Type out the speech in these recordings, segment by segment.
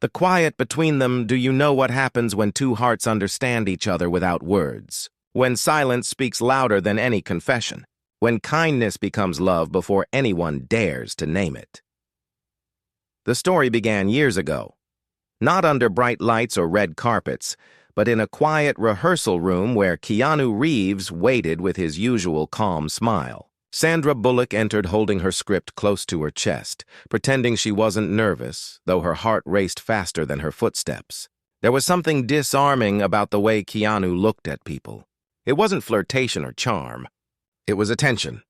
The quiet between them. Do you know what happens when two hearts understand each other without words? When silence speaks louder than any confession? When kindness becomes love before anyone dares to name it? The story began years ago, not under bright lights or red carpets, but in a quiet rehearsal room where Keanu Reeves waited with his usual calm smile. Sandra Bullock entered holding her script close to her chest, pretending she wasn't nervous, though her heart raced faster than her footsteps. There was something disarming about the way Keanu looked at people. It wasn't flirtation or charm. It was attention.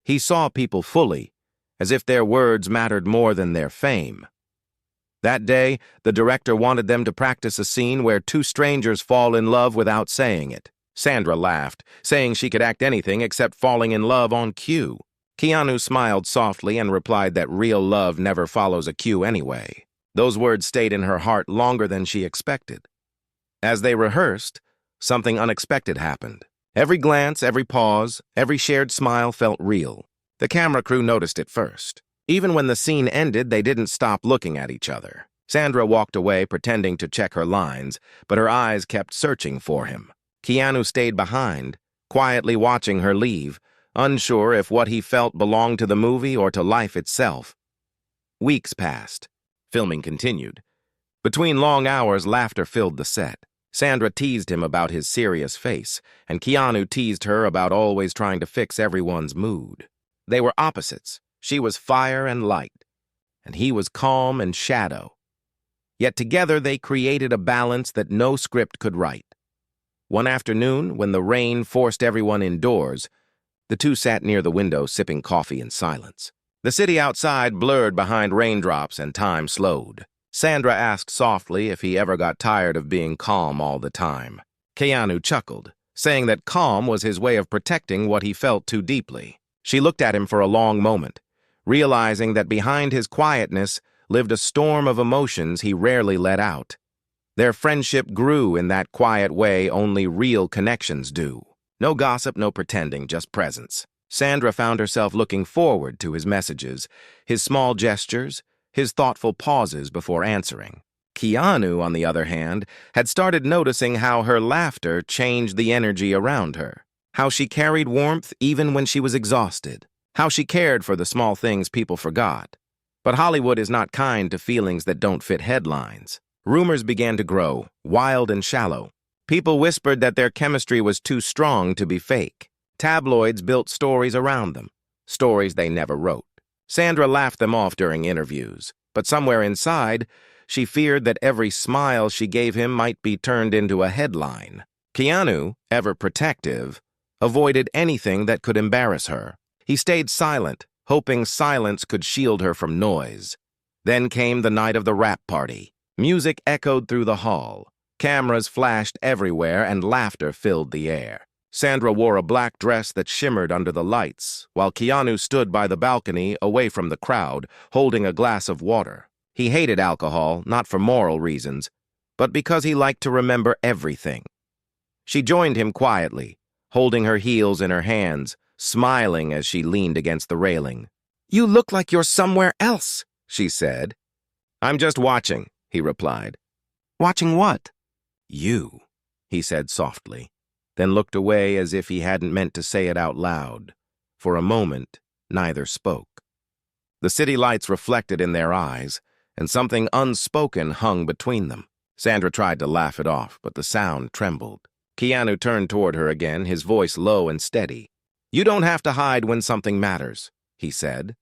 He saw people fully, as if their words mattered more than their fame. That day, the director wanted them to practice a scene where two strangers fall in love without saying it. Sandra laughed, saying she could act anything except falling in love on cue. Keanu smiled softly and replied that real love never follows a cue anyway. Those words stayed in her heart longer than she expected. As they rehearsed, something unexpected happened. Every glance, every pause, every shared smile felt real. The camera crew noticed it first. Even when the scene ended, they didn't stop looking at each other. Sandra walked away, pretending to check her lines, but her eyes kept searching for him. Keanu stayed behind, quietly watching her leave, unsure if what he felt belonged to the movie or to life itself. Weeks passed. Filming continued. Between long hours, laughter filled the set. Sandra teased him about his serious face, and Keanu teased her about always trying to fix everyone's mood. They were opposites. She was fire and light, and he was calm and shadow. Yet together they created a balance that no script could write. One afternoon, when the rain forced everyone indoors, the two sat near the window sipping coffee in silence. The city outside blurred behind raindrops and time slowed. Sandra asked softly if he ever got tired of being calm all the time. Keanu chuckled, saying that calm was his way of protecting what he felt too deeply. She looked at him for a long moment, realizing that behind his quietness lived a storm of emotions he rarely let out. Their friendship grew in that quiet way only real connections do. No gossip, no pretending, just presence. Sandra found herself looking forward to his messages, his small gestures, his thoughtful pauses before answering. Keanu, on the other hand, had started noticing how her laughter changed the energy around her, how she carried warmth even when she was exhausted, how she cared for the small things people forgot. But Hollywood is not kind to feelings that don't fit headlines. Rumors began to grow, wild and shallow. People whispered that their chemistry was too strong to be fake. Tabloids built stories around them, stories they never wrote. Sandra laughed them off during interviews, but somewhere inside, she feared that every smile she gave him might be turned into a headline. Keanu, ever protective, avoided anything that could embarrass her. He stayed silent, hoping silence could shield her from noise. Then came the night of the rap party. Music echoed through the hall. Cameras flashed everywhere and laughter filled the air. Sandra wore a black dress that shimmered under the lights, while Keanu stood by the balcony away from the crowd, holding a glass of water. He hated alcohol, not for moral reasons, but because he liked to remember everything. She joined him quietly, holding her heels in her hands, smiling as she leaned against the railing. "You look like you're somewhere else," she said. "I'm just watching," he replied. "Watching what?" "You," he said softly, then looked away as if he hadn't meant to say it out loud. For a moment, neither spoke. The city lights reflected in their eyes, and something unspoken hung between them. Sandra tried to laugh it off, but the sound trembled. Keanu turned toward her again, his voice low and steady. "You don't have to hide when something matters," he said.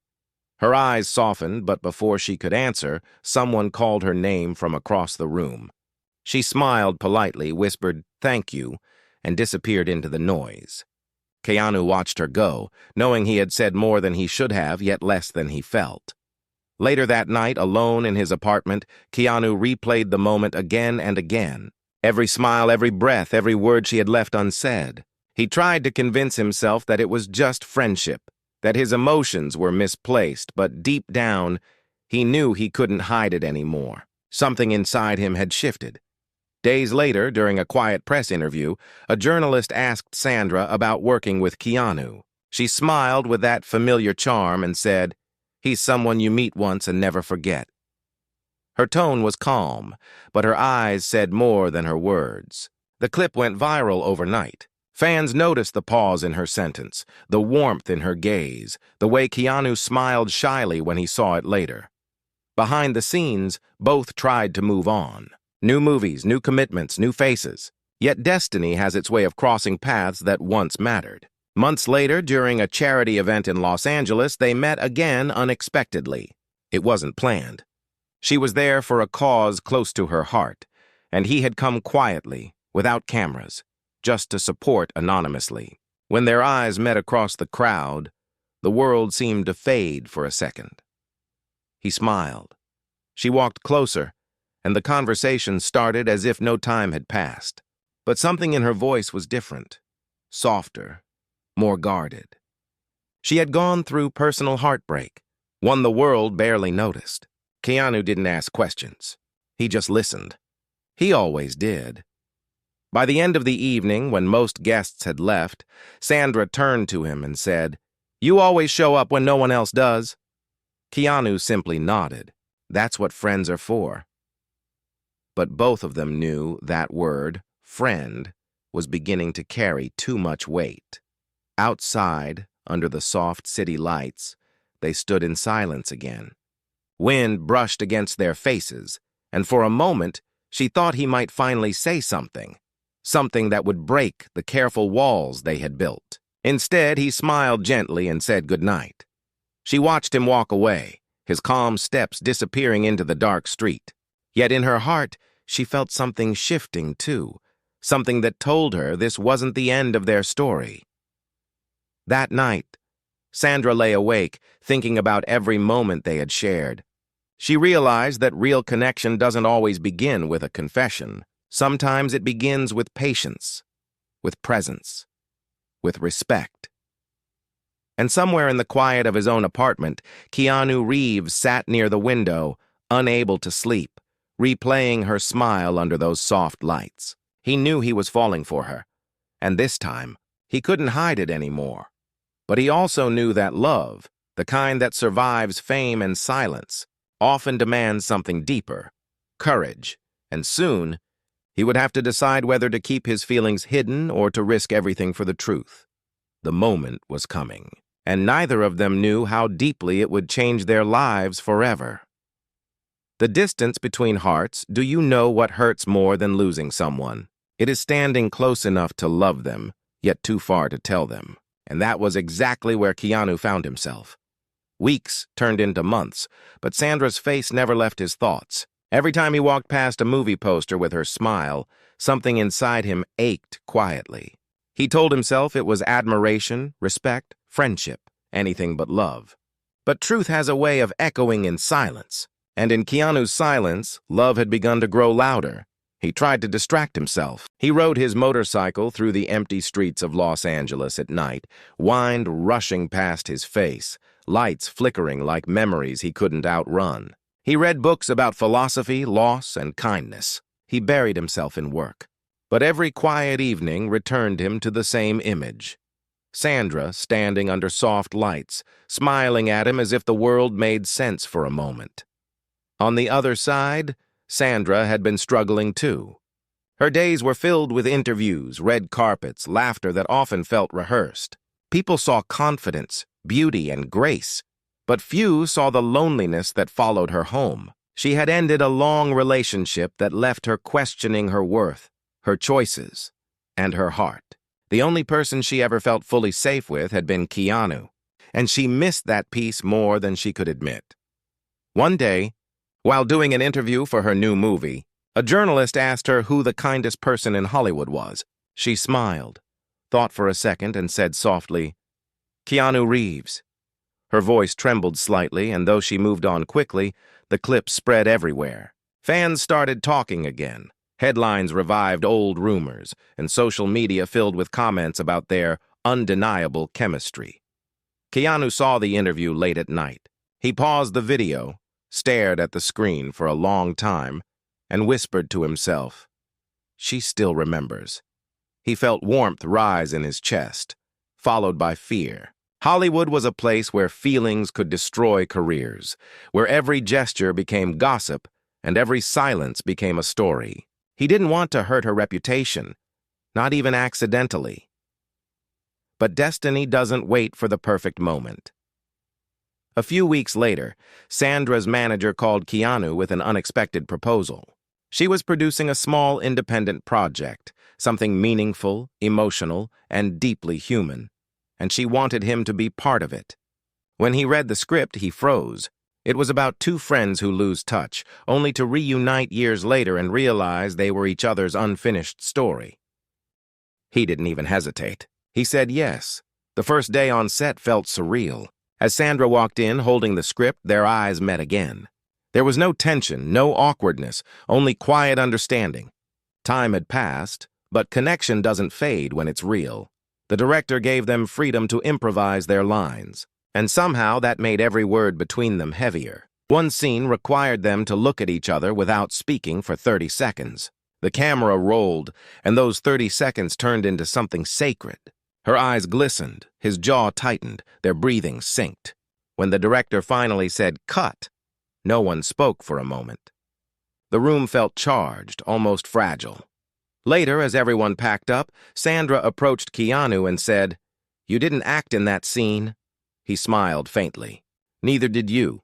Her eyes softened, but before she could answer, someone called her name from across the room. She smiled politely, whispered, "Thank you," and disappeared into the noise. Keanu watched her go, knowing he had said more than he should have, yet less than he felt. Later that night, alone in his apartment, Keanu replayed the moment again and again. Every smile, every breath, every word she had left unsaid. He tried to convince himself that it was just friendship, that his emotions were misplaced, but deep down, he knew he couldn't hide it anymore. Something inside him had shifted. Days later, during a quiet press interview, a journalist asked Sandra about working with Keanu. She smiled with that familiar charm and said, "He's someone you meet once and never forget." Her tone was calm, but her eyes said more than her words. The clip went viral overnight. Fans noticed the pause in her sentence, the warmth in her gaze, the way Keanu smiled shyly when he saw it later. Behind the scenes, both tried to move on. New movies, new commitments, new faces. Yet destiny has its way of crossing paths that once mattered. Months later, during a charity event in Los Angeles, they met again unexpectedly. It wasn't planned. She was there for a cause close to her heart, and he had come quietly, without cameras, just to support anonymously. When their eyes met across the crowd, the world seemed to fade for a second. He smiled. She walked closer, and the conversation started as if no time had passed. But something in her voice was different, softer, more guarded. She had gone through personal heartbreak, one the world barely noticed. Keanu didn't ask questions. He just listened. He always did. By the end of the evening, when most guests had left, Sandra turned to him and said, "You always show up when no one else does." Keanu simply nodded. That's what friends are for. But both of them knew that word, friend, was beginning to carry too much weight. Outside, under the soft city lights, they stood in silence again. Wind brushed against their faces, and for a moment, she thought he might finally say something that would break the careful walls they had built. Instead, he smiled gently and said goodnight. She watched him walk away, his calm steps disappearing into the dark street. Yet in her heart, she felt something shifting too, something that told her this wasn't the end of their story. That night, Sandra lay awake, thinking about every moment they had shared. She realized that real connection doesn't always begin with a confession. Sometimes it begins with patience, with presence, with respect. And somewhere in the quiet of his own apartment, Keanu Reeves sat near the window, unable to sleep, replaying her smile under those soft lights. He knew he was falling for her, and this time, he couldn't hide it anymore. But he also knew that love, the kind that survives fame and silence, often demands something deeper, courage, and soon, he would have to decide whether to keep his feelings hidden or to risk everything for the truth. The moment was coming, and neither of them knew how deeply it would change their lives forever. The distance between hearts, do you know what hurts more than losing someone? It is standing close enough to love them, yet too far to tell them. And that was exactly where Keanu found himself. Weeks turned into months, but Sandra's face never left his thoughts. Every time he walked past a movie poster with her smile, something inside him ached quietly. He told himself it was admiration, respect, friendship, anything but love. But truth has a way of echoing in silence, and in Keanu's silence, love had begun to grow louder. He tried to distract himself. He rode his motorcycle through the empty streets of Los Angeles at night, wind rushing past his face, lights flickering like memories he couldn't outrun. He read books about philosophy, loss, and kindness. He buried himself in work. But every quiet evening returned him to the same image. Sandra standing under soft lights, smiling at him as if the world made sense for a moment. On the other side, Sandra had been struggling too. Her days were filled with interviews, red carpets, laughter that often felt rehearsed. People saw confidence, beauty, and grace, but few saw the loneliness that followed her home. She had ended a long relationship that left her questioning her worth, her choices, and her heart. The only person she ever felt fully safe with had been Keanu, and she missed that peace more than she could admit. One day, while doing an interview for her new movie, a journalist asked her who the kindest person in Hollywood was. She smiled, thought for a second, and said softly, "Keanu Reeves." Her voice trembled slightly, and though she moved on quickly, the clip spread everywhere. Fans started talking again. Headlines revived old rumors, and social media filled with comments about their undeniable chemistry. Keanu saw the interview late at night. He paused the video, stared at the screen for a long time, and whispered to himself, "She still remembers." He felt warmth rise in his chest, followed by fear. Hollywood was a place where feelings could destroy careers, where every gesture became gossip, and every silence became a story. He didn't want to hurt her reputation, not even accidentally. But destiny doesn't wait for the perfect moment. A few weeks later, Sandra's manager called Keanu with an unexpected proposal. She was producing a small independent project, something meaningful, emotional, and deeply human, and she wanted him to be part of it. When he read the script, he froze. It was about two friends who lose touch, only to reunite years later and realize they were each other's unfinished story. He didn't even hesitate. He said yes. The first day on set felt surreal. As Sandra walked in holding the script, their eyes met again. There was no tension, no awkwardness, only quiet understanding. Time had passed, but connection doesn't fade when it's real. The director gave them freedom to improvise their lines, and somehow that made every word between them heavier. One scene required them to look at each other without speaking for 30 seconds. The camera rolled, and those 30 seconds turned into something sacred. Her eyes glistened, his jaw tightened, their breathing synced. When the director finally said, "Cut," no one spoke for a moment. The room felt charged, almost fragile. Later, as everyone packed up, Sandra approached Keanu and said, "You didn't act in that scene." He smiled faintly. "Neither did you."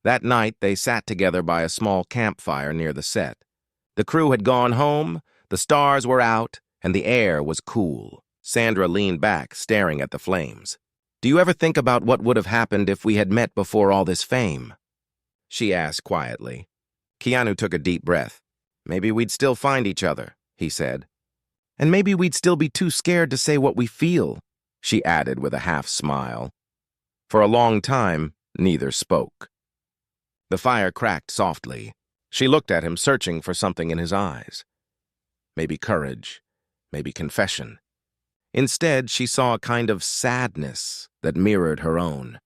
That night, they sat together by a small campfire near the set. The crew had gone home, the stars were out, and the air was cool. Sandra leaned back, staring at the flames. "Do you ever think about what would have happened if we had met before all this fame?" she asked quietly. Keanu took a deep breath. "Maybe we'd still find each other," he said. "And maybe we'd still be too scared to say what we feel," she added with a half smile. For a long time, neither spoke. The fire cracked softly. She looked at him, searching for something in his eyes. Maybe courage, maybe confession. Instead, she saw a kind of sadness that mirrored her own.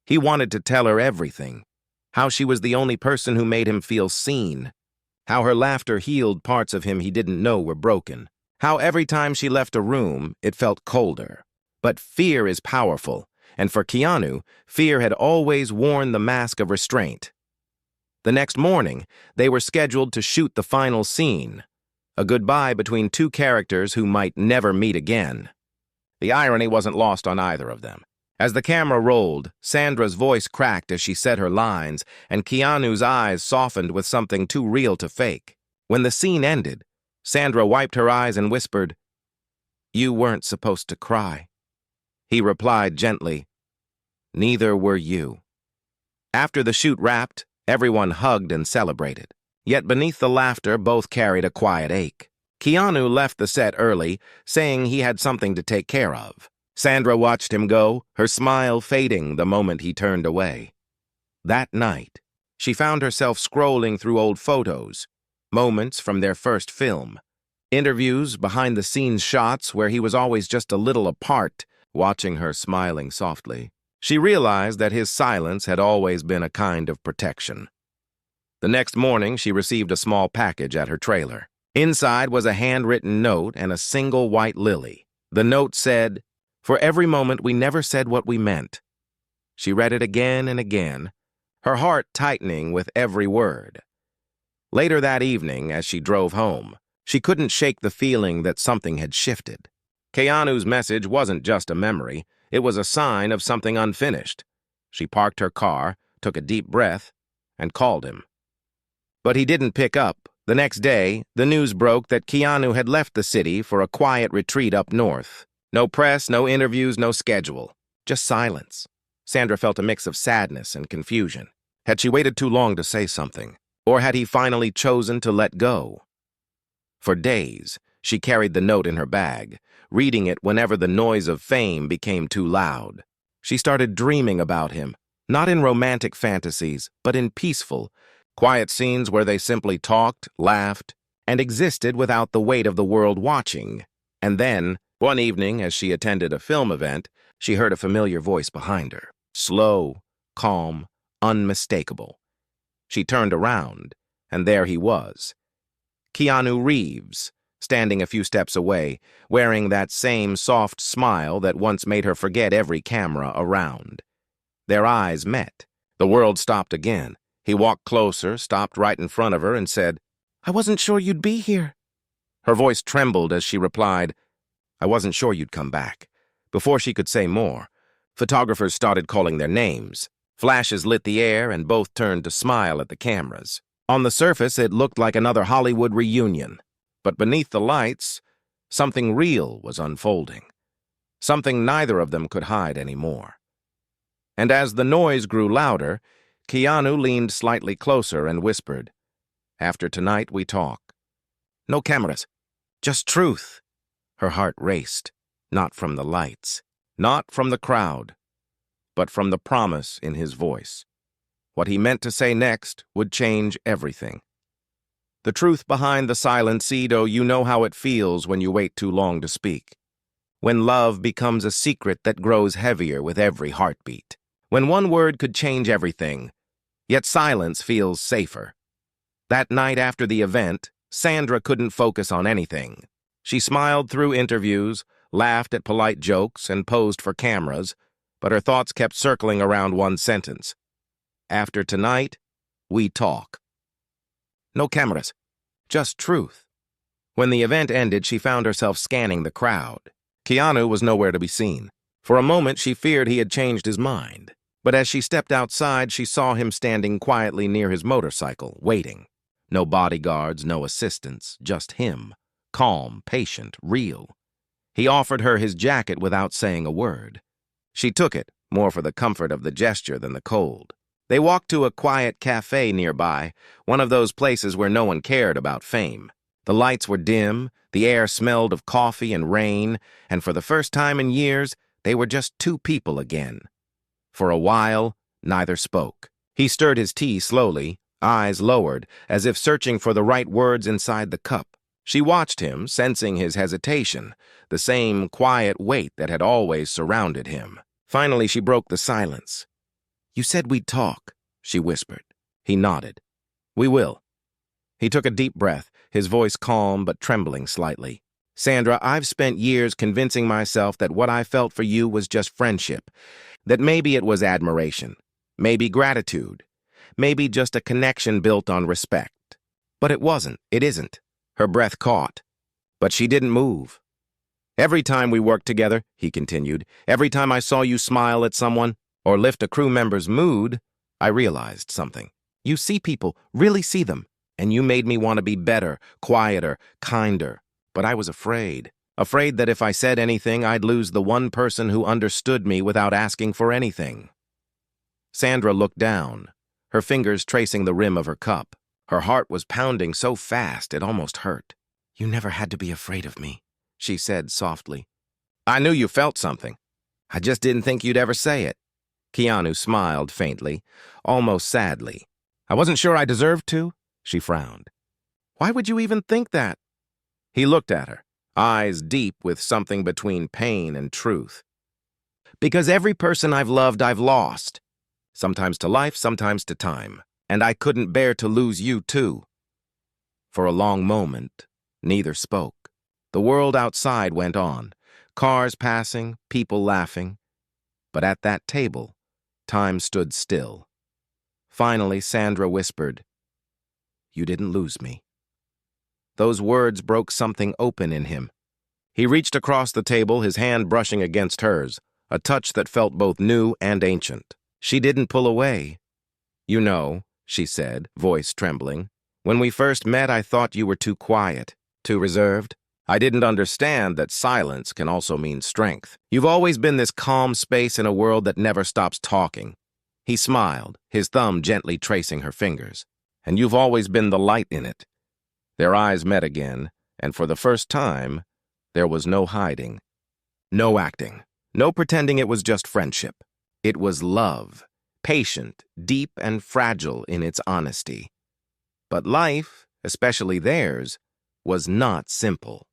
He wanted to tell her everything, how she was the only person who made him feel seen, how her laughter healed parts of him he didn't know were broken, how every time she left a room, it felt colder. But fear is powerful, and for Keanu, fear had always worn the mask of restraint. The next morning, they were scheduled to shoot the final scene, a goodbye between two characters who might never meet again. The irony wasn't lost on either of them. As the camera rolled, Sandra's voice cracked as she said her lines, and Keanu's eyes softened with something too real to fake. When the scene ended, Sandra wiped her eyes and whispered, "You weren't supposed to cry." He replied gently, "Neither were you." After the shoot wrapped, everyone hugged and celebrated. Yet beneath the laughter, both carried a quiet ache. Keanu left the set early, saying he had something to take care of. Sandra watched him go, her smile fading the moment he turned away. That night, she found herself scrolling through old photos, moments from their first film, interviews, behind-the-scenes shots where he was always just a little apart, watching her smiling softly. She realized that his silence had always been a kind of protection. The next morning, she received a small package at her trailer. Inside was a handwritten note and a single white lily. The note said, "For every moment we never said what we meant." She read it again and again, her heart tightening with every word. Later that evening, as she drove home, she couldn't shake the feeling that something had shifted. Keanu's message wasn't just a memory, it was a sign of something unfinished. She parked her car, took a deep breath, and called him. But he didn't pick up. The next day, the news broke that Keanu had left the city for a quiet retreat up north. No press, no interviews, no schedule. Just silence. Sandra felt a mix of sadness and confusion. Had she waited too long to say something? Or had he finally chosen to let go? For days, she carried the note in her bag, reading it whenever the noise of fame became too loud. She started dreaming about him, not in romantic fantasies, but in peaceful, quiet scenes where they simply talked, laughed, and existed without the weight of the world watching. And then, one evening, as she attended a film event, she heard a familiar voice behind her. Slow, calm, unmistakable. She turned around, and there he was. Keanu Reeves, standing a few steps away, wearing that same soft smile that once made her forget every camera around. Their eyes met. The world stopped again. He walked closer, stopped right in front of her, and said, "I wasn't sure you'd be here." Her voice trembled as she replied, "I wasn't sure you'd come back." Before she could say more, photographers started calling their names. Flashes lit the air, and both turned to smile at the cameras. On the surface, it looked like another Hollywood reunion. But beneath the lights, something real was unfolding. Something neither of them could hide anymore. And as the noise grew louder, Keanu leaned slightly closer and whispered, "After tonight, we talk. No cameras, just truth." Her heart raced, not from the lights, not from the crowd, but from the promise in his voice. What he meant to say next would change everything. The truth behind the silent Cedo, you know how it feels when you wait too long to speak. When love becomes a secret that grows heavier with every heartbeat. When one word could change everything, yet silence feels safer. That night after the event, Sandra couldn't focus on anything. She smiled through interviews, laughed at polite jokes, and posed for cameras, but her thoughts kept circling around one sentence. After tonight, we talk. No cameras, just truth. When the event ended, she found herself scanning the crowd. Keanu was nowhere to be seen. For a moment, she feared he had changed his mind. But as she stepped outside, she saw him standing quietly near his motorcycle, waiting. No bodyguards, no assistants, just him. Calm, patient, real. He offered her his jacket without saying a word. She took it, more for the comfort of the gesture than the cold. They walked to a quiet cafe nearby, one of those places where no one cared about fame. The lights were dim, the air smelled of coffee and rain, and for the first time in years, they were just two people again. For a while, neither spoke. He stirred his tea slowly, eyes lowered, as if searching for the right words inside the cup. She watched him, sensing his hesitation, the same quiet weight that had always surrounded him. Finally, she broke the silence. "You said we'd talk," she whispered. He nodded. "We will." He took a deep breath, his voice calm but trembling slightly. "Sandra, I've spent years convincing myself that what I felt for you was just friendship, that maybe it was admiration, maybe gratitude, maybe just a connection built on respect. But it wasn't, it isn't." Her breath caught, but she didn't move. "Every time we worked together," he continued, "every time I saw you smile at someone or lift a crew member's mood, I realized something. You see people, really see them, and you made me want to be better, quieter, kinder. But I was afraid that if I said anything, I'd lose the one person who understood me without asking for anything." Sandra looked down, her fingers tracing the rim of her cup. Her heart was pounding so fast it almost hurt. "You never had to be afraid of me," she said softly. "I knew you felt something. I just didn't think you'd ever say it." Keanu smiled faintly, almost sadly. "I wasn't sure I deserved to," she frowned. "Why would you even think that?" He looked at her, eyes deep with something between pain and truth. "Because every person I've loved, I've lost. Sometimes to life, sometimes to time. And I couldn't bear to lose you, too." For a long moment, neither spoke. The world outside went on, cars passing, people laughing. But at that table, time stood still. Finally, Sandra whispered, "You didn't lose me." Those words broke something open in him. He reached across the table, his hand brushing against hers, a touch that felt both new and ancient. She didn't pull away. "You know," she said, voice trembling, "when we first met, I thought you were too quiet, too reserved. I didn't understand that silence can also mean strength. You've always been this calm space in a world that never stops talking." He smiled, his thumb gently tracing her fingers. "And you've always been the light in it." Their eyes met again, and for the first time, there was no hiding, no acting, no pretending it was just friendship. It was love. Patient, deep, and fragile in its honesty. But life, especially theirs, was not simple.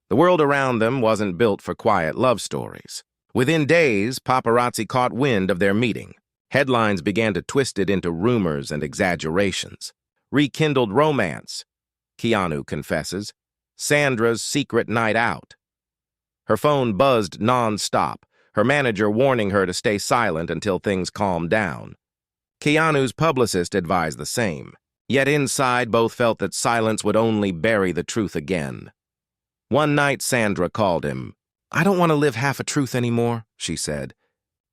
The world around them wasn't built for quiet love stories. Within days, paparazzi caught wind of their meeting. Headlines began to twist it into rumors and exaggerations. Rekindled romance, Keanu confesses. Sandra's secret night out. Her phone buzzed non-stop, her manager warning her to stay silent until things calmed down. Keanu's publicist advised the same. Yet inside, both felt that silence would only bury the truth again. One night, Sandra called him. "I don't want to live half a truth anymore," she said.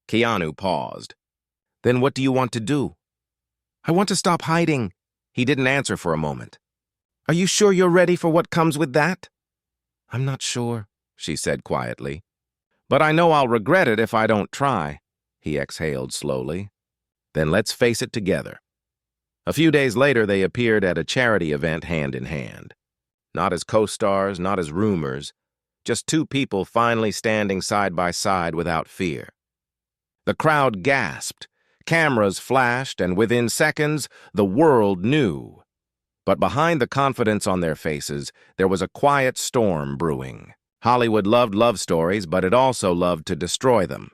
Keanu paused. "Then what do you want to do?" "I want to stop hiding." He didn't answer for a moment. "Are you sure you're ready for what comes with that?" "I'm not sure," she said quietly. "But I know I'll regret it if I don't try," he exhaled slowly. "Then let's face it together." A few days later, they appeared at a charity event hand in hand. Not as co-stars, not as rumors, just two people finally standing side by side without fear. The crowd gasped, cameras flashed, and within seconds, the world knew. But behind the confidence on their faces, there was a quiet storm brewing. Hollywood loved love stories, but it also loved to destroy them.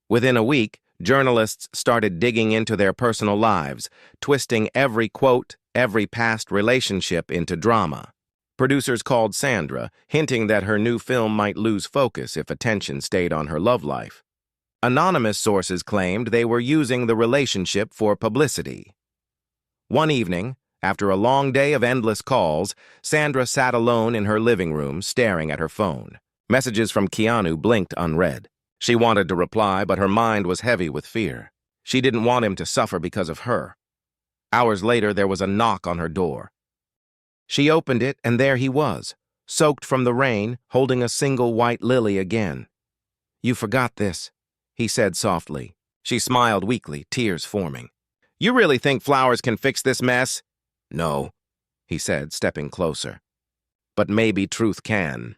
Within a week, journalists started digging into their personal lives, twisting every quote, every past relationship into drama. Producers called Sandra, hinting that her new film might lose focus if attention stayed on her love life. Anonymous sources claimed they were using the relationship for publicity. One evening, after a long day of endless calls, Sandra sat alone in her living room, staring at her phone. Messages from Keanu blinked unread. She wanted to reply, but her mind was heavy with fear. She didn't want him to suffer because of her. Hours later, there was a knock on her door. She opened it, and there he was, soaked from the rain, holding a single white lily again. "You forgot this," he said softly. She smiled weakly, tears forming. "You really think flowers can fix this mess?" "No," he said, stepping closer. "But maybe truth can."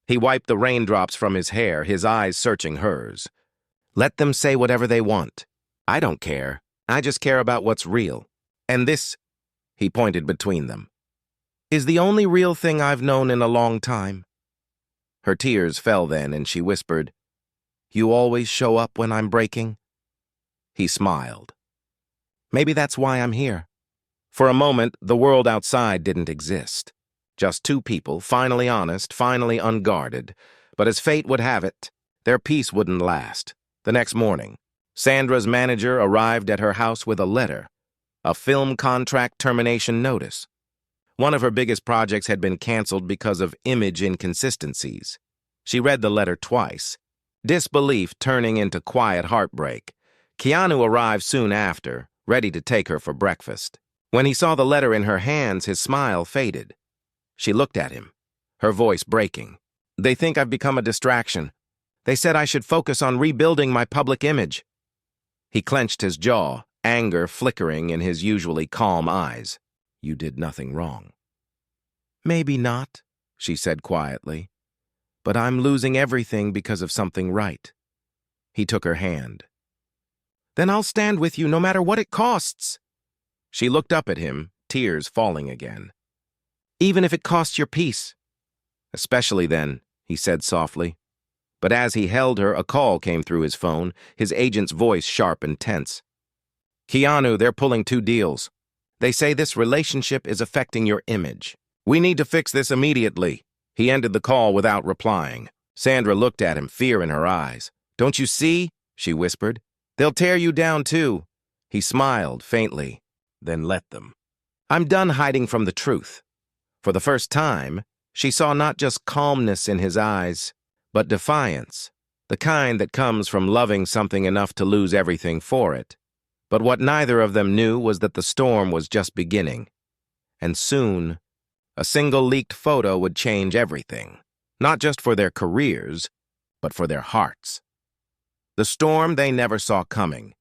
He wiped the raindrops from his hair, his eyes searching hers. "Let them say whatever they want. I don't care. I just care about what's real. And this," he pointed between them, "is the only real thing I've known in a long time." Her tears fell then, and she whispered, "You always show up when I'm breaking?" He smiled. "Maybe that's why I'm here." For a moment, the world outside didn't exist. Just two people, finally honest, finally unguarded. But as fate would have it, their peace wouldn't last. The next morning, Sandra's manager arrived at her house with a letter, a film contract termination notice. One of her biggest projects had been canceled because of image inconsistencies. She read the letter twice, disbelief turning into quiet heartbreak. Keanu arrived soon after, ready to take her for breakfast. When he saw the letter in her hands, his smile faded. She looked at him, her voice breaking. "They think I've become a distraction. They said I should focus on rebuilding my public image." He clenched his jaw, anger flickering in his usually calm eyes. "You did nothing wrong." "Maybe not," she said quietly. "But I'm losing everything because of something right." He took her hand. "Then I'll stand with you no matter what it costs." She looked up at him, tears falling again. "Even if it costs your peace." "Especially then," he said softly. But as he held her, a call came through his phone, his agent's voice sharp and tense. "Keanu, they're pulling two deals. They say this relationship is affecting your image. We need to fix this immediately." He ended the call without replying. Sandra looked at him, fear in her eyes. "Don't you see?" she whispered. "They'll tear you down too." He smiled faintly. "Then let them." "I'm done hiding from the truth." For the first time, she saw not just calmness in his eyes, but defiance, the kind that comes from loving something enough to lose everything for it. But what neither of them knew was that the storm was just beginning. And soon, a single leaked photo would change everything, not just for their careers, but for their hearts. The storm they never saw coming.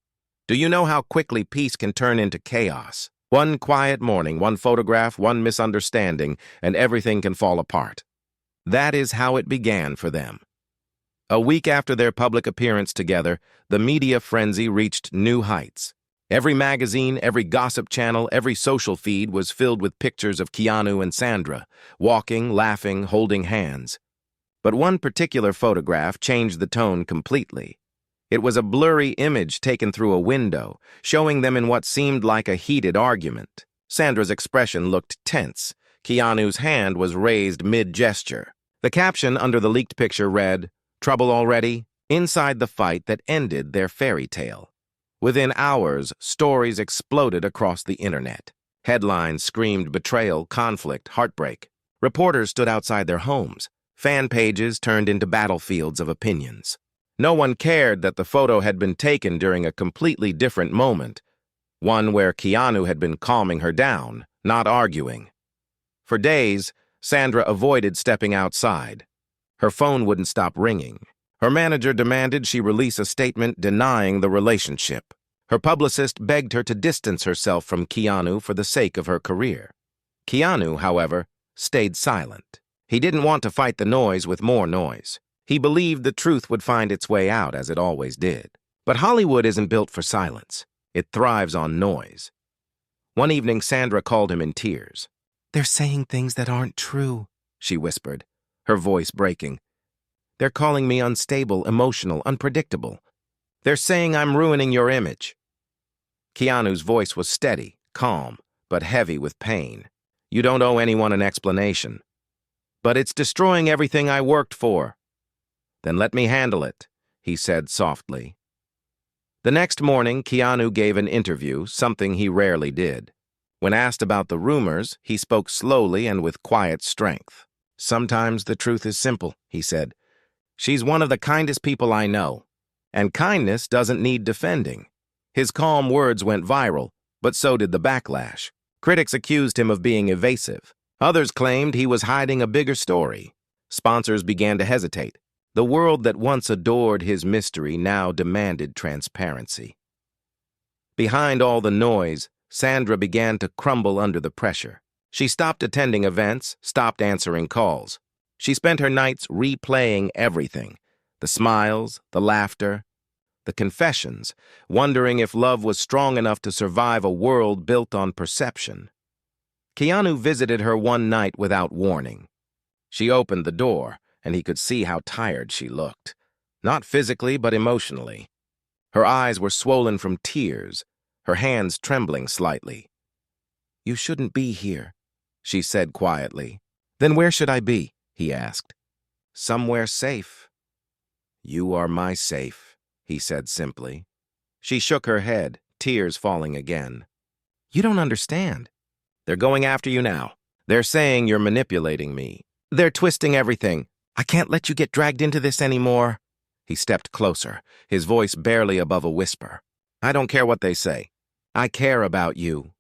Do you know how quickly peace can turn into chaos? One quiet morning, one photograph, one misunderstanding, and everything can fall apart. That is how it began for them. A week after their public appearance together, the media frenzy reached new heights. Every magazine, every gossip channel, every social feed was filled with pictures of Keanu and Sandra, walking, laughing, holding hands. But one particular photograph changed the tone completely. It was a blurry image taken through a window, showing them in what seemed like a heated argument. Sandra's expression looked tense. Keanu's hand was raised mid-gesture. The caption under the leaked picture read, "Trouble already?" Inside the fight that ended their fairy tale. Within hours, stories exploded across the internet. Headlines screamed betrayal, conflict, heartbreak. Reporters stood outside their homes. Fan pages turned into battlefields of opinions. No one cared that the photo had been taken during a completely different moment, one where Keanu had been calming her down, not arguing. For days, Sandra avoided stepping outside. Her phone wouldn't stop ringing. Her manager demanded she release a statement denying the relationship. Her publicist begged her to distance herself from Keanu for the sake of her career. Keanu, however, stayed silent. He didn't want to fight the noise with more noise. He believed the truth would find its way out, as it always did. But Hollywood isn't built for silence. It thrives on noise. One evening, Sandra called him in tears. "They're saying things that aren't true," she whispered, her voice breaking. "They're calling me unstable, emotional, unpredictable. They're saying I'm ruining your image." Keanu's voice was steady, calm, but heavy with pain. "You don't owe anyone an explanation. But it's destroying everything I worked for." "Then let me handle it," he said softly. The next morning, Keanu gave an interview, something he rarely did. When asked about the rumors, he spoke slowly and with quiet strength. "Sometimes the truth is simple," he said. "She's one of the kindest people I know. And kindness doesn't need defending." His calm words went viral, but so did the backlash. Critics accused him of being evasive. Others claimed he was hiding a bigger story. Sponsors began to hesitate. The world that once adored his mystery now demanded transparency. Behind all the noise, Sandra began to crumble under the pressure. She stopped attending events, stopped answering calls. She spent her nights replaying everything, the smiles, the laughter, the confessions, wondering if love was strong enough to survive a world built on perception. Keanu visited her one night without warning. She opened the door, and he could see how tired she looked. Not physically, but emotionally. Her eyes were swollen from tears, her hands trembling slightly. "You shouldn't be here," she said quietly. "Then where should I be?" he asked. "Somewhere safe." "You are my safe," he said simply. She shook her head, tears falling again. "You don't understand. They're going after you now. They're saying you're manipulating me. They're twisting everything. I can't let you get dragged into this anymore." He stepped closer, his voice barely above a whisper. "I don't care what they say. I care about you."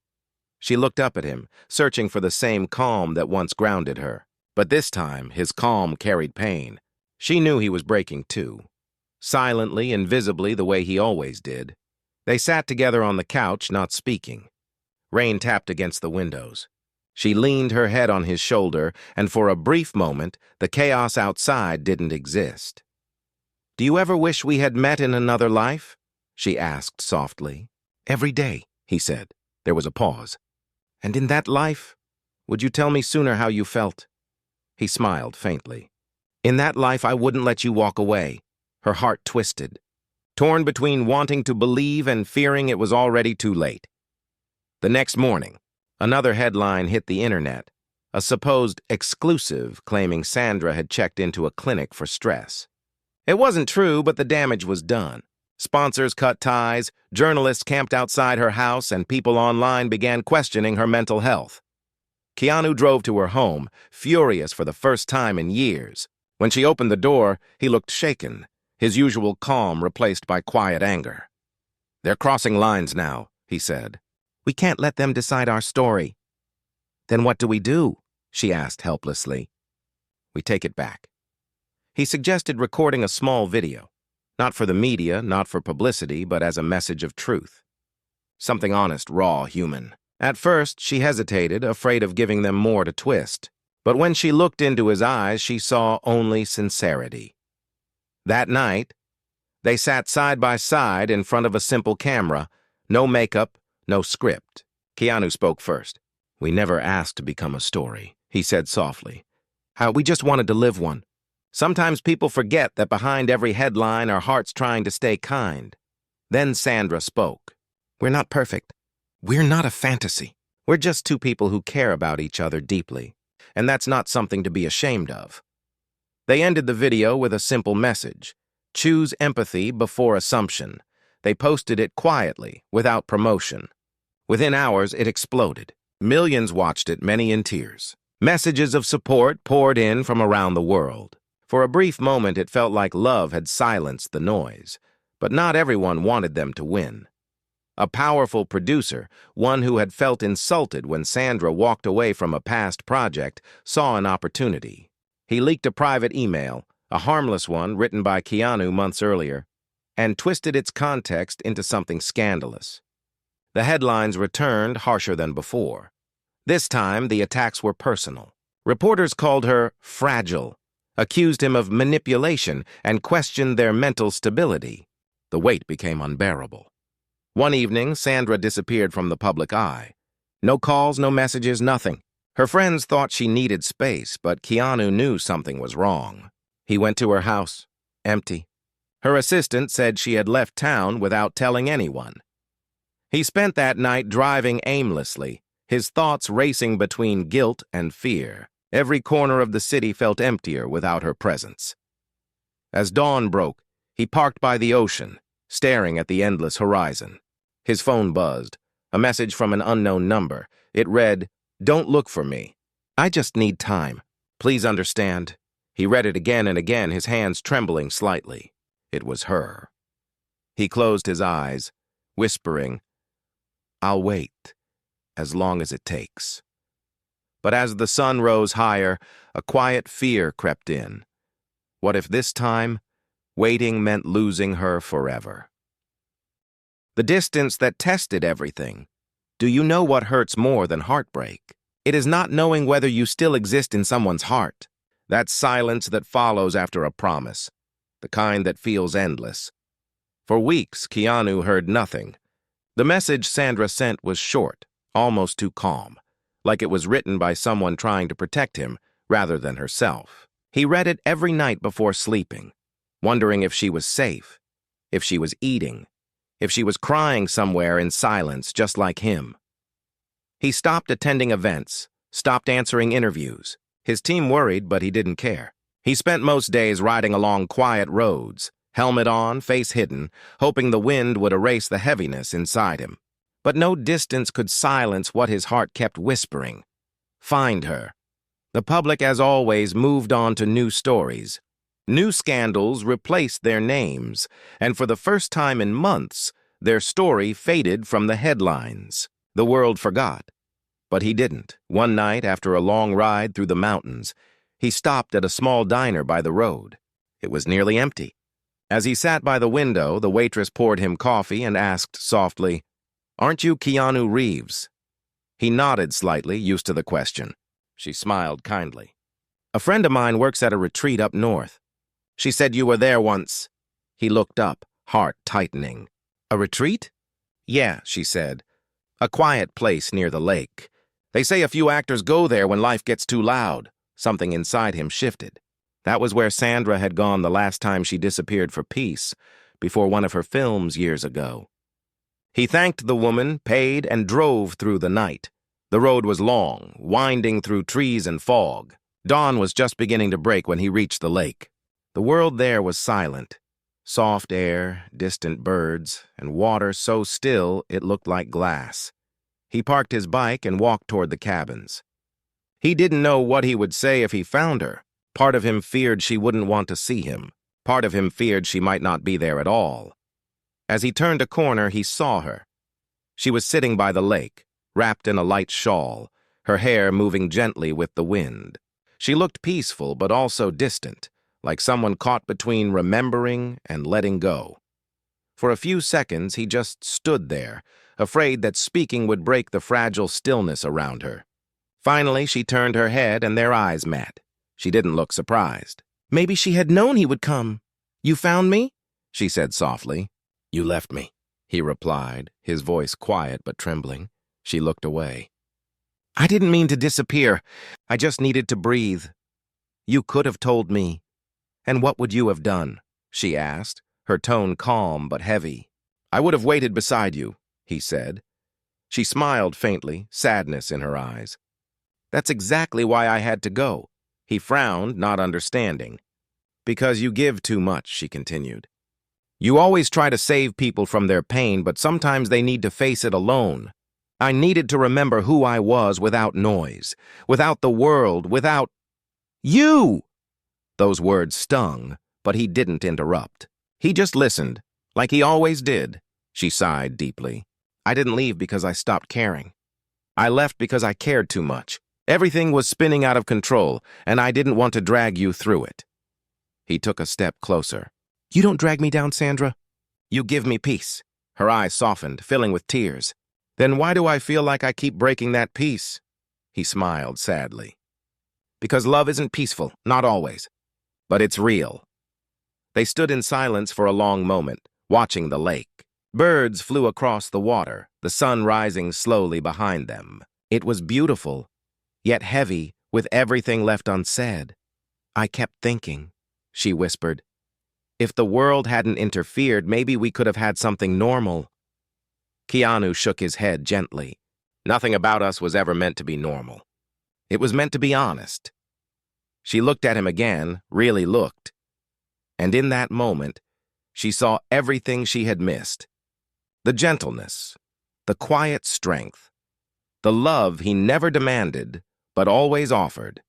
She looked up at him, searching for the same calm that once grounded her. But this time, his calm carried pain. She knew he was breaking too. Silently, invisibly, the way he always did. They sat together on the couch, not speaking. Rain tapped against the windows. She leaned her head on his shoulder, and for a brief moment, the chaos outside didn't exist. "Do you ever wish we had met in another life?" she asked softly. "Every day," he said. There was a pause. "And in that life, would you tell me sooner how you felt?" He smiled faintly. "In that life, I wouldn't let you walk away." Her heart twisted, torn between wanting to believe and fearing it was already too late. The next morning, another headline hit the internet, a supposed exclusive claiming Sandra had checked into a clinic for stress. It wasn't true, but the damage was done. Sponsors cut ties, journalists camped outside her house, and people online began questioning her mental health. Keanu drove to her home, furious for the first time in years. When she opened the door, he looked shaken, his usual calm replaced by quiet anger. "They're crossing lines now," he said. "We can't let them decide our story." "Then what do we do?" she asked helplessly. "We take it back." He suggested recording a small video, not for the media, not for publicity, but as a message of truth. Something honest, raw, human. At first, she hesitated, afraid of giving them more to twist. But when she looked into his eyes, she saw only sincerity. That night, they sat side by side in front of a simple camera, no makeup, no script. Keanu spoke first. "We never asked to become a story," he said softly. We just wanted to live one. Sometimes people forget that behind every headline are hearts trying to stay kind." Then Sandra spoke. "We're not perfect. We're not a fantasy. We're just two people who care about each other deeply. And that's not something to be ashamed of." They ended the video with a simple message. Choose empathy before assumption. They posted it quietly, without promotion. Within hours, it exploded. Millions watched it, many in tears. Messages of support poured in from around the world. For a brief moment, it felt like love had silenced the noise, but not everyone wanted them to win. A powerful producer, one who had felt insulted when Sandra walked away from a past project, saw an opportunity. He leaked a private email, a harmless one written by Keanu months earlier, and twisted its context into something scandalous. The headlines returned harsher than before. This time, the attacks were personal. Reporters called her fragile, accused him of manipulation, and questioned their mental stability. The weight became unbearable. One evening, Sandra disappeared from the public eye. No calls, no messages, nothing. Her friends thought she needed space, but Keanu knew something was wrong. He went to her house, empty. Her assistant said she had left town without telling anyone. He spent that night driving aimlessly, his thoughts racing between guilt and fear. Every corner of the city felt emptier without her presence. As dawn broke, he parked by the ocean, staring at the endless horizon. His phone buzzed, a message from an unknown number. It read, "Don't look for me. I just need time. Please understand." He read it again and again, his hands trembling slightly. It was her. He closed his eyes, whispering, "I'll wait, as long as it takes." But as the sun rose higher, a quiet fear crept in. What if this time, waiting meant losing her forever? The distance that tested everything. Do you know what hurts more than heartbreak? It is not knowing whether you still exist in someone's heart. That silence that follows after a promise, the kind that feels endless. For weeks, Keanu heard nothing. The message Sandra sent was short, almost too calm, like it was written by someone trying to protect him rather than herself. He read it every night before sleeping, wondering if she was safe, if she was eating, if she was crying somewhere in silence just like him. He stopped attending events, stopped answering interviews. His team worried, but he didn't care. He spent most days riding along quiet roads, helmet on, face hidden, hoping the wind would erase the heaviness inside him. But no distance could silence what his heart kept whispering. Find her. The public, as always, moved on to new stories. New scandals replaced their names, and for the first time in months, their story faded from the headlines. The world forgot. But he didn't. One night, after a long ride through the mountains, he stopped at a small diner by the road. It was nearly empty. As he sat by the window, the waitress poured him coffee and asked softly, "Aren't you Keanu Reeves?" He nodded slightly, used to the question. She smiled kindly. "A friend of mine works at a retreat up north. She said you were there once." He looked up, heart tightening. "A retreat?" "Yeah," she said. "A quiet place near the lake. They say a few actors go there when life gets too loud." Something inside him shifted. That was where Sandra had gone the last time she disappeared for peace, before one of her films years ago. He thanked the woman, paid, and drove through the night. The road was long, winding through trees and fog. Dawn was just beginning to break when he reached the lake. The world there was silent. Soft air, distant birds, and water so still it looked like glass. He parked his bike and walked toward the cabins. He didn't know what he would say if he found her. Part of him feared she wouldn't want to see him. Part of him feared she might not be there at all. As he turned a corner, he saw her. She was sitting by the lake, wrapped in a light shawl, her hair moving gently with the wind. She looked peaceful but also distant, like someone caught between remembering and letting go. For a few seconds, he just stood there, afraid that speaking would break the fragile stillness around her. Finally, she turned her head and their eyes met. She didn't look surprised. "Maybe she had known he would come. You found me?" she said softly. "You left me," he replied, his voice quiet but trembling. She looked away. "I didn't mean to disappear. I just needed to breathe. You could have told me." "And what would you have done?" she asked, her tone calm but heavy. "I would have waited beside you," he said. She smiled faintly, sadness in her eyes. "That's exactly why I had to go." He frowned, not understanding. "Because you give too much," she continued. You always try to save people from their pain, but sometimes they need to face it alone. I needed to remember who I was without noise, without the world, without you. Those words stung, but he didn't interrupt. He just listened, like he always did. She sighed deeply. I didn't leave because I stopped caring. I left because I cared too much. Everything was spinning out of control, and I didn't want to drag you through it. He took a step closer. You don't drag me down, Sandra. You give me peace. Her eyes softened, filling with tears. Then why do I feel like I keep breaking that peace? He smiled sadly. Because love isn't peaceful, not always. But it's real. They stood in silence for a long moment, watching the lake. Birds flew across the water, the sun rising slowly behind them. It was beautiful, yet heavy, with everything left unsaid. I kept thinking, she whispered. If the world hadn't interfered, maybe we could have had something normal. Keanu shook his head gently. Nothing about us was ever meant to be normal. It was meant to be honest. She looked at him again, really looked. And in that moment, she saw everything she had missed. The gentleness, the quiet strength, the love he never demanded, but always offered.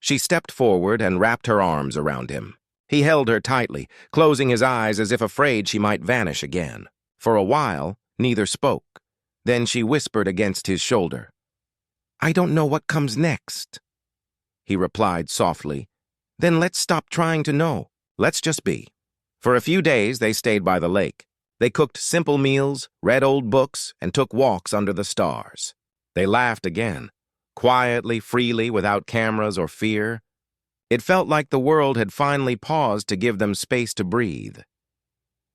She stepped forward and wrapped her arms around him. He held her tightly, closing his eyes as if afraid she might vanish again. For a while, neither spoke. Then she whispered against his shoulder. I don't know what comes next. He replied softly. Then let's stop trying to know. Let's just be. For a few days, they stayed by the lake. They cooked simple meals, read old books, and took walks under the stars. They laughed again, quietly, freely, without cameras or fear. It felt like the world had finally paused to give them space to breathe.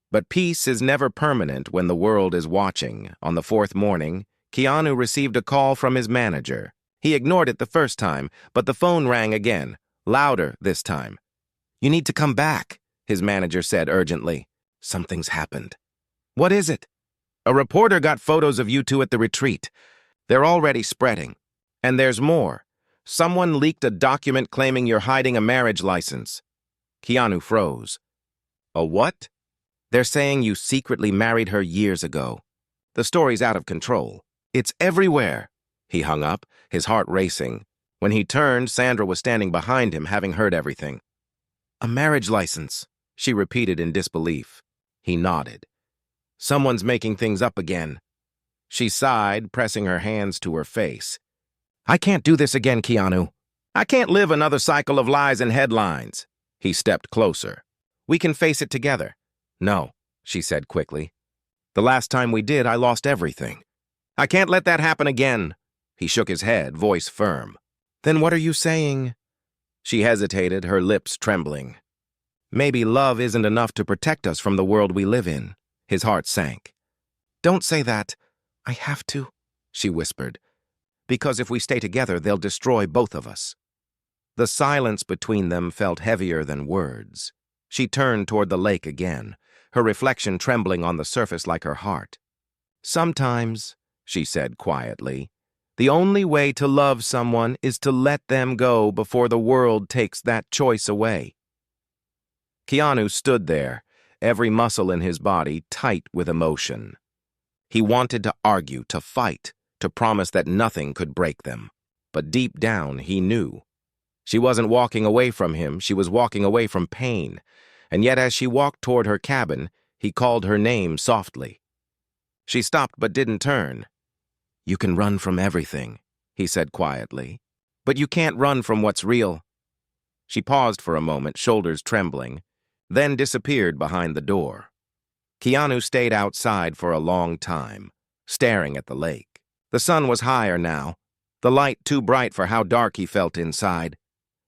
But peace is never permanent when the world is watching. On the fourth morning, Keanu received a call from his manager. He ignored it the first time, but the phone rang again, louder this time. You need to come back, his manager said urgently. Something's happened. What is it? A reporter got photos of you two at the retreat. They're already spreading. And there's more. Someone leaked a document claiming you're hiding a marriage license. Keanu froze. A what? They're saying you secretly married her years ago. The story's out of control. It's everywhere. He hung up, his heart racing. When he turned, Sandra was standing behind him, having heard everything. A marriage license, she repeated in disbelief. He nodded. Someone's making things up again. She sighed, pressing her hands to her face. I can't do this again, Keanu. I can't live another cycle of lies and headlines. He stepped closer. We can face it together. No, she said quickly. The last time we did, I lost everything. I can't let that happen again. He shook his head, voice firm. Then what are you saying? She hesitated, her lips trembling. Maybe love isn't enough to protect us from the world we live in. His heart sank. Don't say that. I have to, she whispered. Because if we stay together, they'll destroy both of us. The silence between them felt heavier than words. She turned toward the lake again, her reflection trembling on the surface like her heart. Sometimes, she said quietly, the only way to love someone is to let them go before the world takes that choice away. Keanu stood there, every muscle in his body tight with emotion. He wanted to argue, to fight, to promise that nothing could break them. But deep down, he knew. She wasn't walking away from him, she was walking away from pain. And yet as she walked toward her cabin, he called her name softly. She stopped but didn't turn. You can run from everything, he said quietly. But you can't run from what's real. She paused for a moment, shoulders trembling, then disappeared behind the door. Keanu stayed outside for a long time, staring at the lake. The sun was higher now, the light too bright for how dark he felt inside.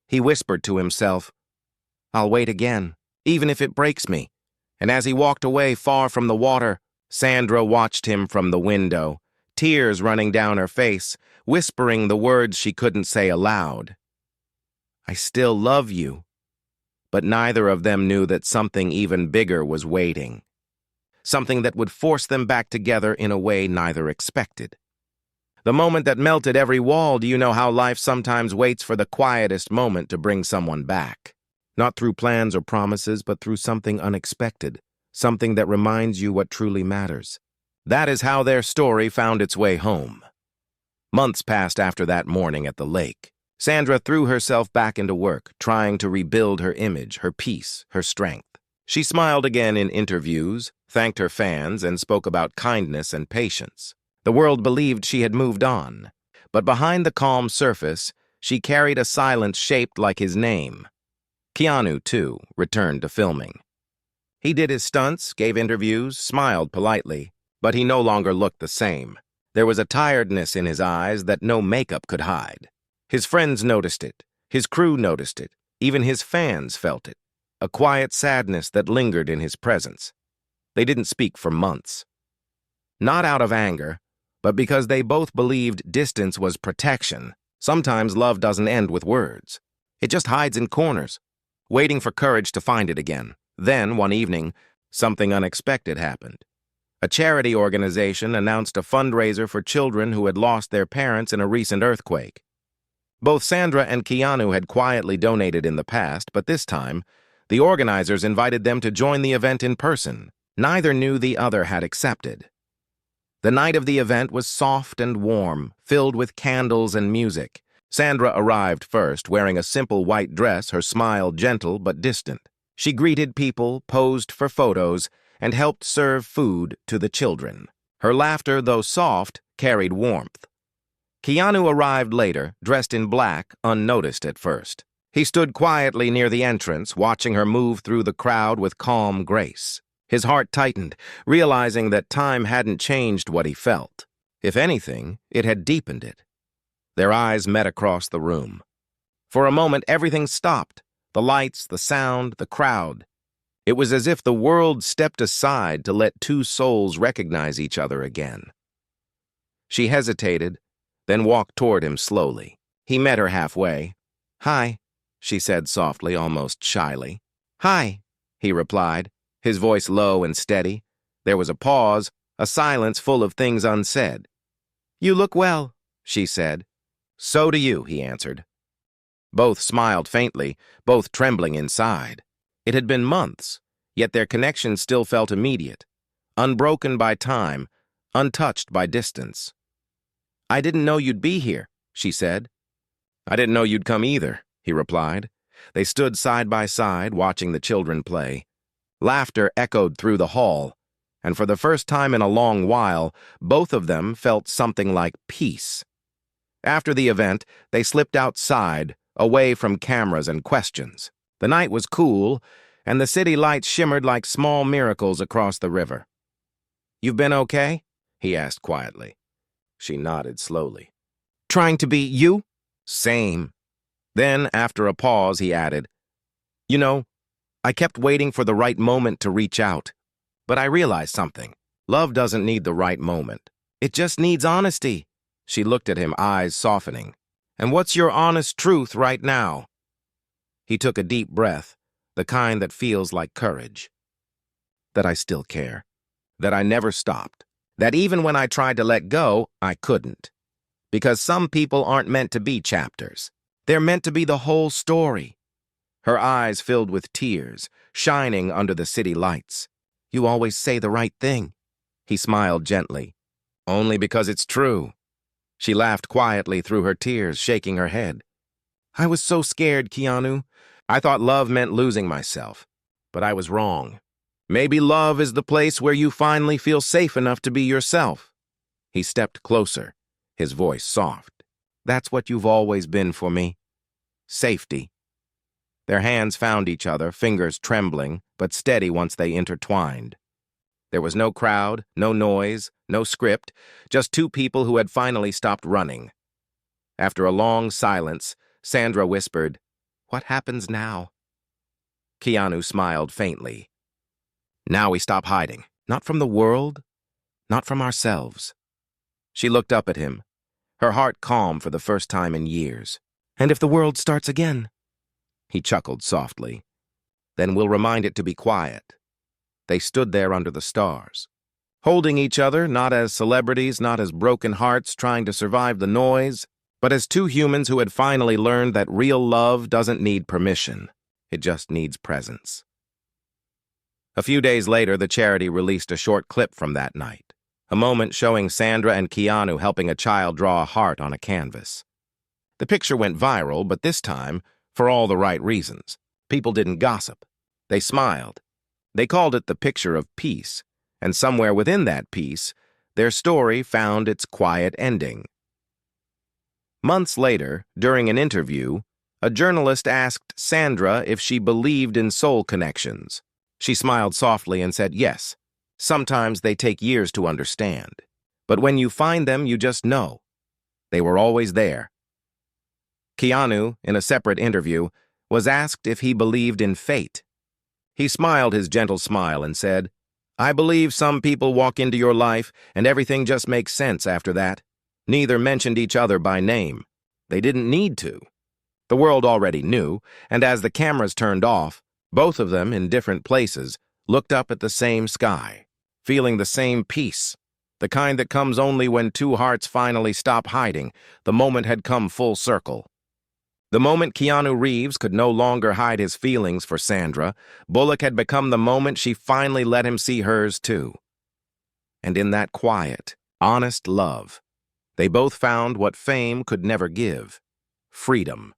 He whispered to himself, I'll wait again, even if it breaks me. And as he walked away far from the water, Sandra watched him from the window, tears running down her face, whispering the words she couldn't say aloud. I still love you. But neither of them knew that something even bigger was waiting. Something that would force them back together in a way neither expected. The moment that melted every wall. Do you know how life sometimes waits for the quietest moment to bring someone back? Not through plans or promises, but through something unexpected. something that reminds you what truly matters. That is how their story found its way home. Months passed after that morning at the lake. Sandra threw herself back into work, trying to rebuild her image, her peace, her strength. She smiled again in interviews, thanked her fans, and spoke about kindness and patience. The world believed she had moved on, but behind the calm surface, she carried a silence shaped like his name. Keanu, too, returned to filming. He did his stunts, gave interviews, smiled politely, but he no longer looked the same. There was a tiredness in his eyes that no makeup could hide. His friends noticed it, his crew noticed it, even his fans felt it. A quiet sadness that lingered in his presence. They didn't speak for months. Not out of anger, but because they both believed distance was protection. Sometimes love doesn't end with words. It just hides in corners, waiting for courage to find it again. Then, one evening, something unexpected happened. A charity organization announced a fundraiser for children who had lost their parents in a recent earthquake. Both Sandra and Keanu had quietly donated in the past, but this time, the organizers invited them to join the event in person. Neither knew the other had accepted. The night of the event was soft and warm, filled with candles and music. Sandra arrived first, wearing a simple white dress, her smile gentle but distant. She greeted people, posed for photos, and helped serve food to the children. Her laughter, though soft, carried warmth. Keanu arrived later, dressed in black, unnoticed at first. He stood quietly near the entrance, watching her move through the crowd with calm grace. His heart tightened, realizing that time hadn't changed what he felt. If anything, it had deepened it. Their eyes met across the room. For a moment, everything stopped. The lights, the sound, the crowd. It was as if the world stepped aside to let two souls recognize each other again. She hesitated, then walked toward him slowly. He met her halfway. "Hi," she said softly, almost shyly. "Hi," he replied, his voice low and steady. There was a pause, a silence full of things unsaid. "You look well," she said. "So do you," he answered. Both smiled faintly, both trembling inside. It had been months, yet their connection still felt immediate, unbroken by time, untouched by distance. "I didn't know you'd be here," she said. "I didn't know you'd come either," he replied. They stood side by side, watching the children play. Laughter echoed through the hall, and for the first time in a long while, both of them felt something like peace. After the event, they slipped outside, away from cameras and questions. The night was cool, and the city lights shimmered like small miracles across the river. "You've been okay?" he asked quietly. She nodded slowly. "Trying to be you?" "Same." Then, after a pause, he added, "You know, I kept waiting for the right moment to reach out. But I realized something. Love doesn't need the right moment. It just needs honesty." She looked at him, eyes softening. "And what's your honest truth right now?" He took a deep breath, the kind that feels like courage. "That I still care. That I never stopped. That even when I tried to let go, I couldn't. Because some people aren't meant to be chapters. They're meant to be the whole story." Her eyes filled with tears, shining under the city lights. "You always say the right thing." He smiled gently. "Only because it's true." She laughed quietly through her tears, shaking her head. "I was so scared, Keanu. I thought love meant losing myself. But I was wrong. Maybe love is the place where you finally feel safe enough to be yourself." He stepped closer, his voice soft. "That's what you've always been for me. Safety." Their hands found each other, fingers trembling, but steady once they intertwined. There was no crowd, no noise, no script, just two people who had finally stopped running. After a long silence, Sandra whispered, "What happens now?" Keanu smiled faintly. "Now we stop hiding. Not from the world, not from ourselves." She looked up at him, her heart calm for the first time in years. "And if the world starts again?" He chuckled softly. "Then we'll remind it to be quiet." They stood there under the stars, holding each other, not as celebrities, not as broken hearts trying to survive the noise, but as two humans who had finally learned that real love doesn't need permission. It just needs presence. A few days later, the charity released a short clip from that night, a moment showing Sandra and Keanu helping a child draw a heart on a canvas. The picture went viral, but this time, for all the right reasons. People didn't gossip. They smiled. They called it the picture of peace, and somewhere within that peace, their story found its quiet ending. Months later, during an interview, a journalist asked Sandra if she believed in soul connections. She smiled softly and said, "Yes, sometimes they take years to understand. But when you find them, you just know. They were always there." Keanu, in a separate interview, was asked if he believed in fate. He smiled his gentle smile and said, "I believe some people walk into your life and everything just makes sense after that." Neither mentioned each other by name. They didn't need to. The world already knew, and as the cameras turned off, both of them, in different places, looked up at the same sky, feeling the same peace, the kind that comes only when two hearts finally stop hiding. The moment had come full circle. The moment Keanu Reeves could no longer hide his feelings for Sandra, Bullock had become the moment she finally let him see hers too. And in that quiet, honest love, they both found what fame could never give: freedom.